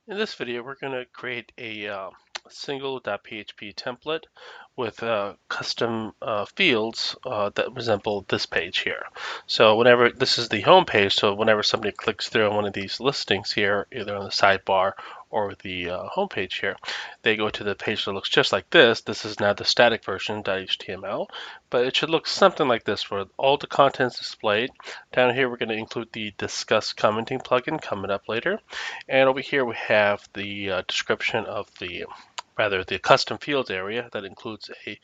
In this video, we're going to create a single.php template with custom fields that resemble this page here. So whenever this is the home page, so whenever somebody clicks through on one of these listings here, either on the sidebar or the home page here, they go to the page that looks just like this. This is now the static version .html, but it should look something like this where all the contents displayed. Down here, we're going to include the discuss commenting plugin coming up later. And over here we have the description of the custom fields area that includes a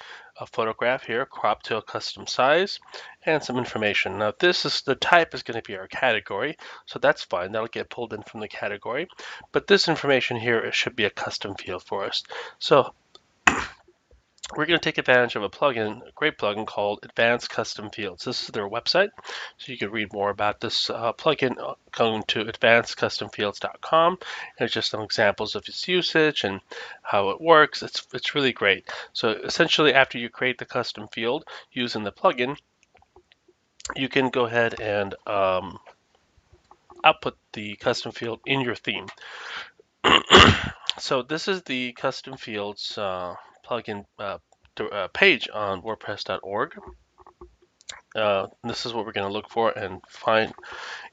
photograph here, cropped to a custom size, and some information. Now the type is going to be our category, so that's fine. That'll get pulled in from the category. But this information here, it should be a custom field for us. So we're going to take advantage of a great plugin called Advanced Custom Fields. This is their website, so you can read more about this plugin going to advancedcustomfields.com. There's just some examples of its usage and how it works. It's really great. So essentially, after you create the custom field using the plugin, you can go ahead and output the custom field in your theme. So this is the custom fields plugin page on WordPress.org. This is what we're going to look for and find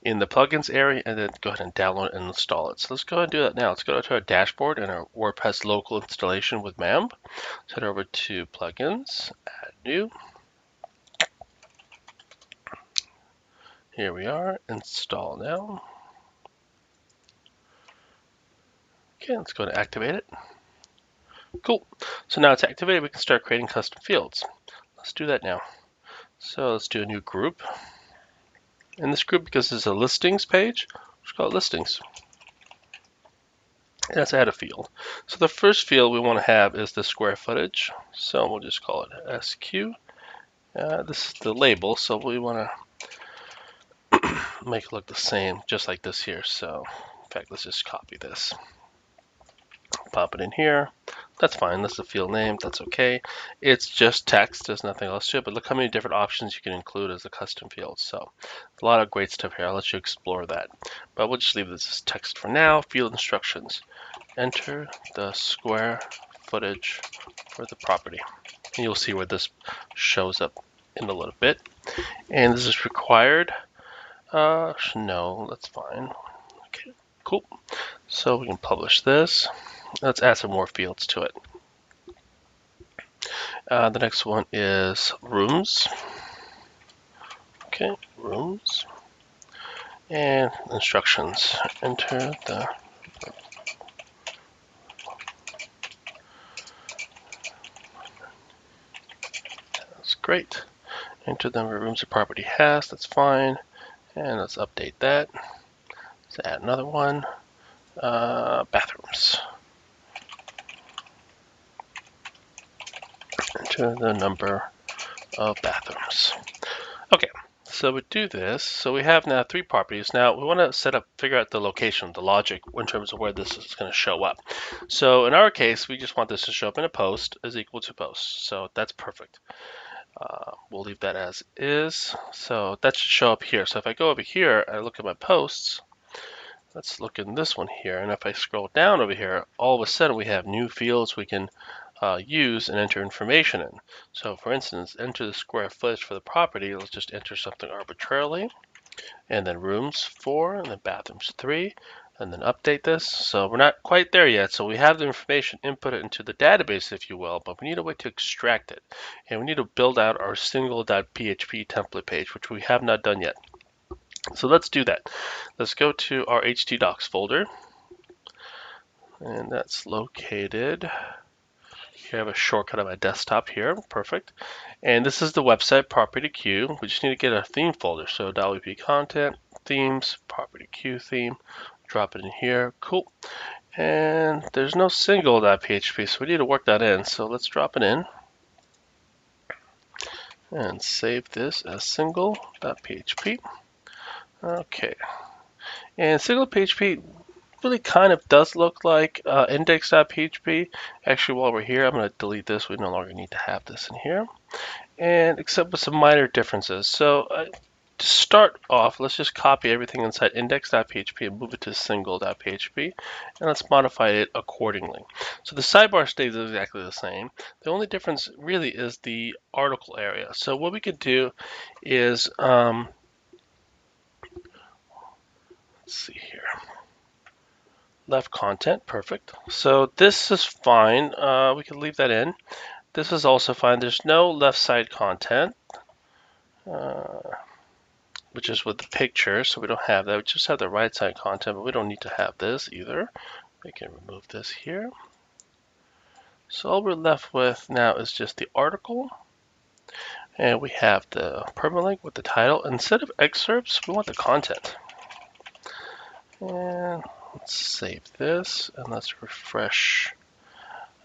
in the plugins area, and then go ahead and download and install it. So let's go ahead and do that now. Let's go to our dashboard and our WordPress local installation with MAMB. Let's head over to plugins, add new. Here we are, install now. Okay, let's go to activate it. Cool. So now it's activated, we can start creating custom fields. Let's do that now. So let's do a new group. In this group, because this is a listings page, let's call it listings. And let's add a field. So the first field we want to have is the square footage. So we'll just call it SQ. This is the label, so we want to make it look the same, just like this here. So in fact, let's just copy this. Pop it in here. That's fine. That's the field name. That's okay. It's just text. There's nothing else to it. But look how many different options you can include as a custom field. So a lot of great stuff here. I'll let you explore that. But we'll just leave this as text for now. Field instructions. Enter the square footage for the property. And you'll see where this shows up in a little bit. And this is required. No, that's fine. Okay, cool. So we can publish this. Let's add some more fields to it. The next one is rooms. Okay, rooms. And instructions. Enter the That's great. Enter the number of rooms the property has. That's fine. And let's update that. Let's add another one. Bathrooms. Enter the number of bathrooms. Okay, so we do this. So we have now 3 properties. Now we want to figure out the location, the logic in terms of where this is going to show up. So in our case, we just want this to show up in a post is equal to post. So that's perfect. We'll leave that as is. So that should show up here. So if I go over here, I look at my posts. Let's look in this one here. And if I scroll down over here, all of a sudden we have new fields we can use and enter information in. So for instance, enter the square footage for the property. Let's just enter something arbitrarily. And then rooms 4, and then bathrooms 3, and then update this. So we're not quite there yet. So we have the information input it into the database, if you will, but we need a way to extract it. And we need to build out our single.php template page, which we have not done yet. So let's do that. Let's go to our htdocs folder. And that's located. Here I have a shortcut on my desktop here. Perfect. And this is the website property queue. We just need to get a theme folder. So .wp content, themes, property queue theme. Drop it in here. Cool. And there's no single.php, so we need to work that in. So let's drop it in. And save this as single.php. Okay. And single.php really kind of does look like Index.php. Actually, while we're here, I'm going to delete this. We no longer need to have this in here. And except with some minor differences. So to start off, let's just copy everything inside Index.php and move it to single.php, and let's modify it accordingly. So the sidebar stays exactly the same. The only difference really is the article area. So what we could do is, let's see here. Left content, perfect. So this is fine. We can leave that in. This is also fine. There's no left side content, which is with the picture, so we don't have that. We just have the right side content, but we don't need to have this either. We can remove this here. So all we're left with now is just the article, and we have the permalink with the title. Instead of excerpts, we want the content. And let's save this, and let's refresh.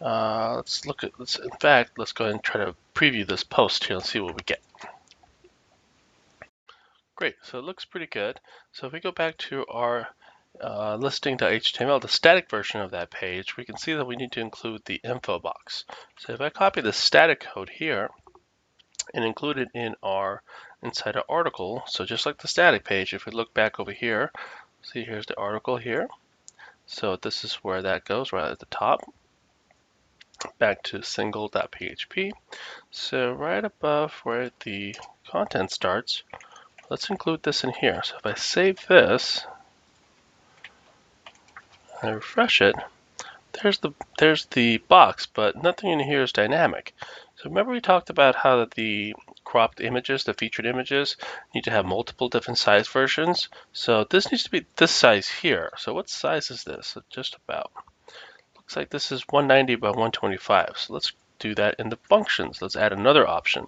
Let's go ahead and try to preview this post here and see what we get. Great, so it looks pretty good. So if we go back to our listing.html, the static version of that page, we can see that we need to include the info box. So if I copy the static code here and include it inside our article, so just like the static page, if we look back over here, see here's the article here. So this is where that goes, right at the top. Back to single.php. So right above where the content starts, let's include this in here. So if I save this and I refresh it, there's the box, but nothing in here is dynamic. So remember we talked about how the cropped images, the featured images, need to have multiple different size versions. So this needs to be this size here. So what size is this? So just about. Looks like this is 190 by 125. So let's do that in the functions. Let's add another option.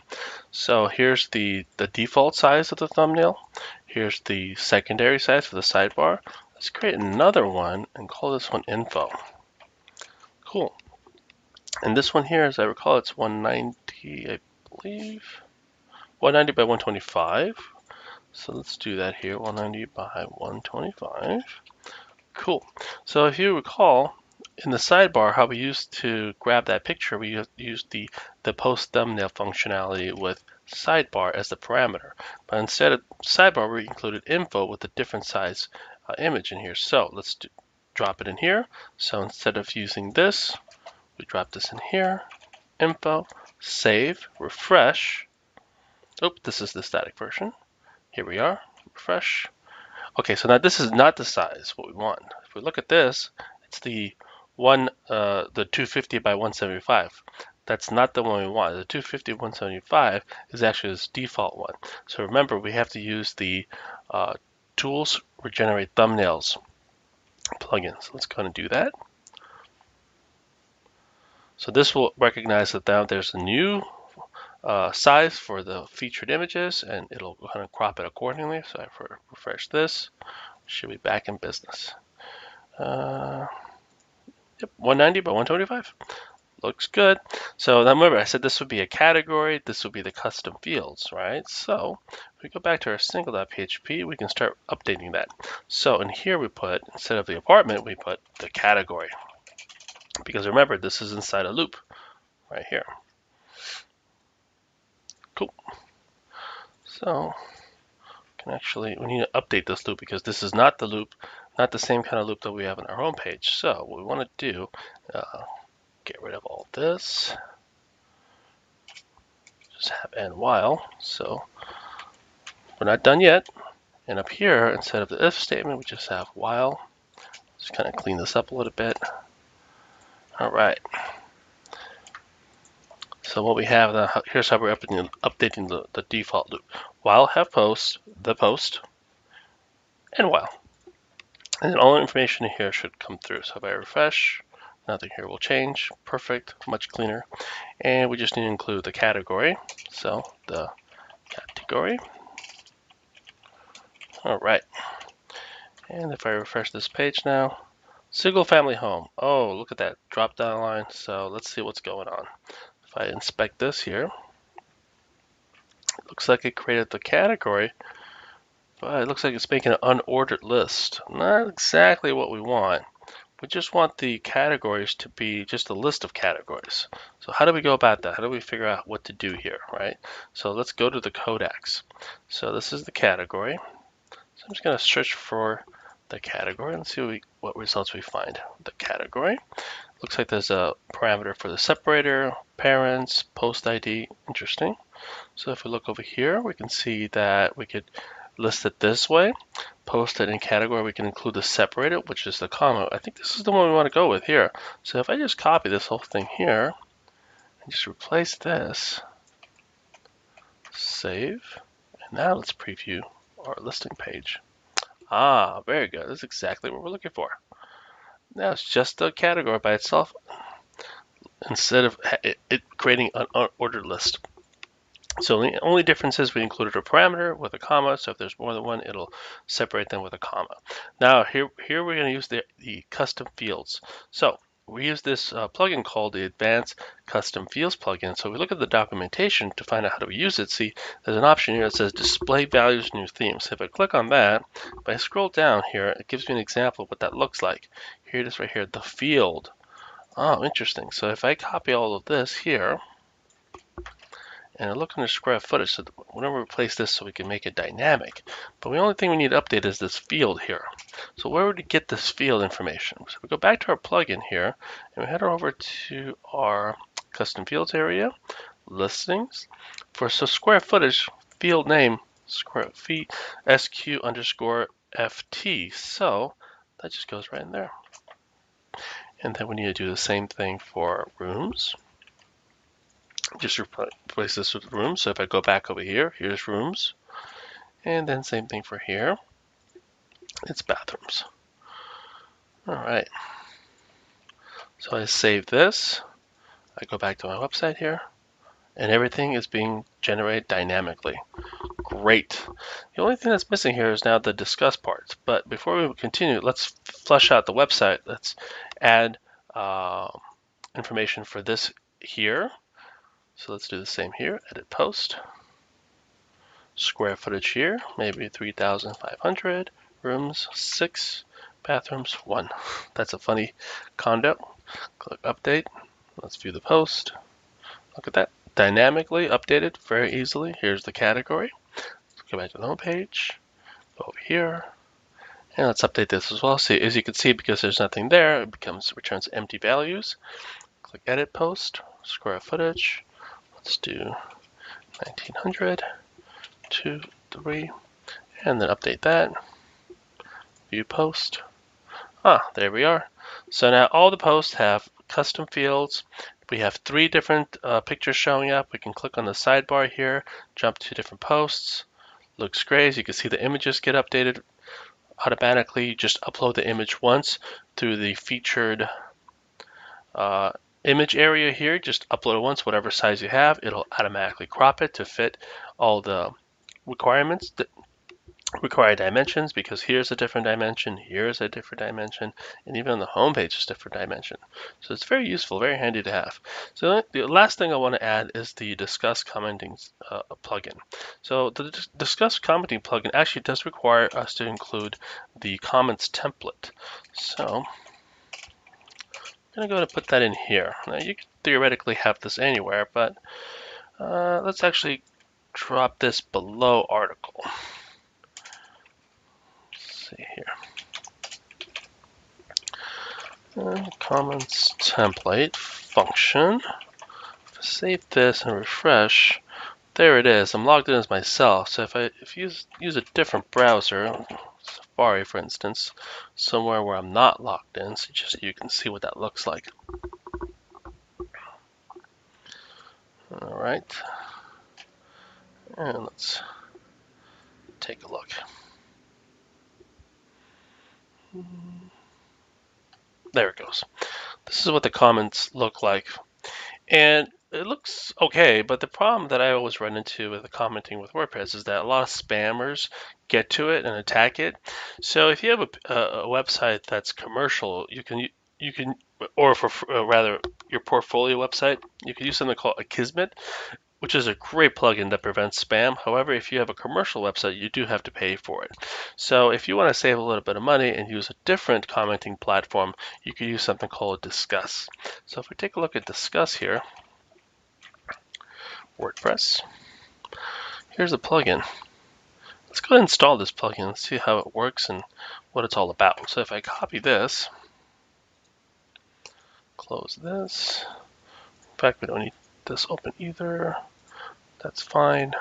So here's the default size of the thumbnail. Here's the secondary size for the sidebar. Let's create another one and call this one info. Cool. And this one here, as I recall, it's 190, I believe. 190 by 125. So let's do that here, 190 by 125. Cool. So if you recall, in the sidebar, how we used to grab that picture, we used the post thumbnail functionality with sidebar as the parameter. But instead of sidebar, we included info with a different size image in here. So let's drop it in here. So instead of using this, we drop this in here, info, save, refresh. Oh, this is the static version. Here we are, refresh. Okay, so now this is not the size what we want. If we look at this, it's the 250 by 175. That's not the one we want. The 250 175 is actually this default one. So remember, we have to use the tools regenerate thumbnails plugin. So let's go and do that. So this will recognize that now there's a new size for the featured images, and it'll kind of crop it accordingly. So if I refresh this, should be back in business. Yep, 190 by 125. Looks good. So now remember, I said this would be a category. This would be the custom fields, right? So if we go back to our single.php, we can start updating that. So in here we put, instead of the apartment, we put the category. Because remember, this is inside a loop right here. Cool. So we need to update this loop because this is not the loop, not the same kind of loop that we have on our home page. So what we want to do, get rid of all this. Just have and while. So we're not done yet. And up here, instead of the if statement, we just have while. Just kind of clean this up a little bit. All right. So what we have now, here's how we're updating the default loop. While have post, the post, and while. And then all the information in here should come through. So if I refresh, nothing here will change. Perfect, much cleaner. And we just need to include the category. So the category. All right. And if I refresh this page now, single family home. Oh, look at that drop down line. So let's see what's going on. If I inspect this here, it looks like it created the category, but it looks like it's making an unordered list. Not exactly what we want. we just want the categories to be just a list of categories. So how do we go about that? How do we figure out what to do here, right? So let's go to the codex. So this is the category. So I'm just going to search for the category and see what results we find. The category. Looks like there's a parameter for the separator, parents, post ID. Interesting. So if we look over here, we can see that we could list it this way. Post it in category, we can include the separator, which is the comma. I think this is the one we want to go with here. So if I just copy this whole thing here and just replace this, save, and now let's preview our listing page. Ah, very good. That's exactly what we're looking for. Now it's just a category by itself instead of it creating an unordered list. So the only difference is we included a parameter with a comma. So if there's more than one, it'll separate them with a comma. Now here we're going to use the custom fields. So we use this plugin called the Advanced Custom Fields plugin. So we look at the documentation to find out how to use it. See, there's an option here that says Display Values New Themes. So if I click on that, if I scroll down here, it gives me an example of what that looks like. Here it is right here, the field. Oh, interesting. So if I copy all of this here, and I look under square footage, so whenever we replace this so we can make it dynamic. But the only thing we need to update is this field here. So where would we get this field information? So we go back to our plugin here, and we head over to our custom fields area, listings. For square footage, field name, square feet, SQ_FT. So that just goes right in there. And then we need to do the same thing for rooms. Just replace this with rooms. So if I go back over here, here's rooms. And then same thing for here. It's bathrooms. All right. So I save this. I go back to my website here. And everything is being generated dynamically. Great. The only thing that's missing here is now the discuss parts. But before we continue, let's flush out the website. Let's add information for this here. So let's do the same here, edit post. Square footage here, maybe 3,500, rooms 6, bathrooms 1. That's a funny condo. Click update. Let's view the post. Look at that, dynamically updated very easily. Here's the category. Let's go back to the home page, go over here, and let's update this as well. See, as you can see, because there's nothing there, it returns empty values. Click edit post, square footage. Let's do 1900, 2, 3, and then update that. View post. Ah, there we are. So now all the posts have custom fields. We have 3 different pictures showing up. We can click on the sidebar here, jump to different posts. Looks great. As you can see, the images get updated automatically. You just upload the image once through the featured image area here. Just upload it once, whatever size you have. It'll automatically crop it to fit all the requirements, the required dimensions, because here's a different dimension, here's a different dimension, and even on the home page is a different dimension. So it's very useful, very handy to have. So the last thing I want to add is the discuss commenting plugin. So the discuss commenting plugin actually does require us to include the comments template. So I'm going to go and put that in here. Now you could theoretically have this anywhere, but let's actually drop this below article. Let's see here. Comments template function. Save this and refresh. There it is. I'm logged in as myself. So if you use a different browser, Safari for instance, somewhere where I'm not logged in, so just so you can see what that looks like. All right, and let's take a look. There it goes. This is what the comments look like, and it looks okay, but the problem that I always run into with the commenting with WordPress is that a lot of spammers get to it and attack it. So if you have a website that's commercial, you can, or for rather your portfolio website, you can use something called Akismet. which is a great plugin that prevents spam. However, if you have a commercial website, you do have to pay for it. So if you want to save a little bit of money and use a different commenting platform, you could use something called Disqus. So if we take a look at Disqus here, WordPress, here's a plugin. Let's go ahead and install this plugin and see how it works and what it's all about. So if I copy this, close this. In fact, we don't need this open either. That's fine.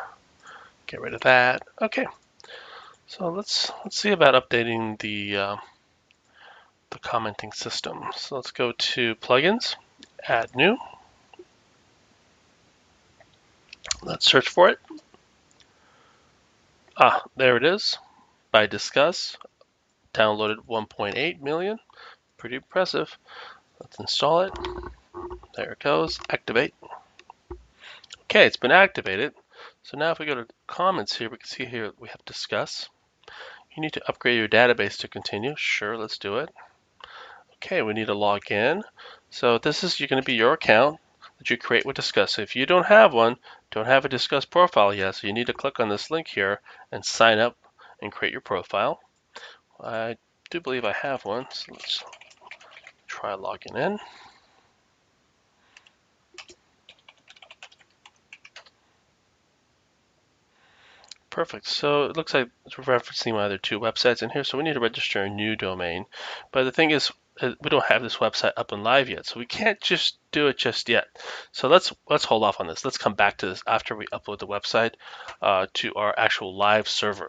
Get rid of that. Okay. So let's see about updating the commenting system. So let's go to plugins, add new. Let's search for it. Ah, there it is. By Disqus, downloaded 1.8 million. Pretty impressive. Let's install it. There it goes. Activate. Okay, it's been activated. So now if we go to comments here, we can see here we have Disqus. You need to upgrade your database to continue. Sure, let's do it. Okay, we need to log in. So this is going to be your account that you create with Disqus. So if you don't have one, don't have a Disqus profile yet, so you need to click on this link here and sign up and create your profile. I do believe I have one, so let's try logging in. Perfect. So it looks like it's referencing my other two websites in here. So we need to register a new domain. But the thing is, we don't have this website up and live yet, so we can't just do it just yet. So let's hold off on this. Let's come back to this after we upload the website to our actual live server.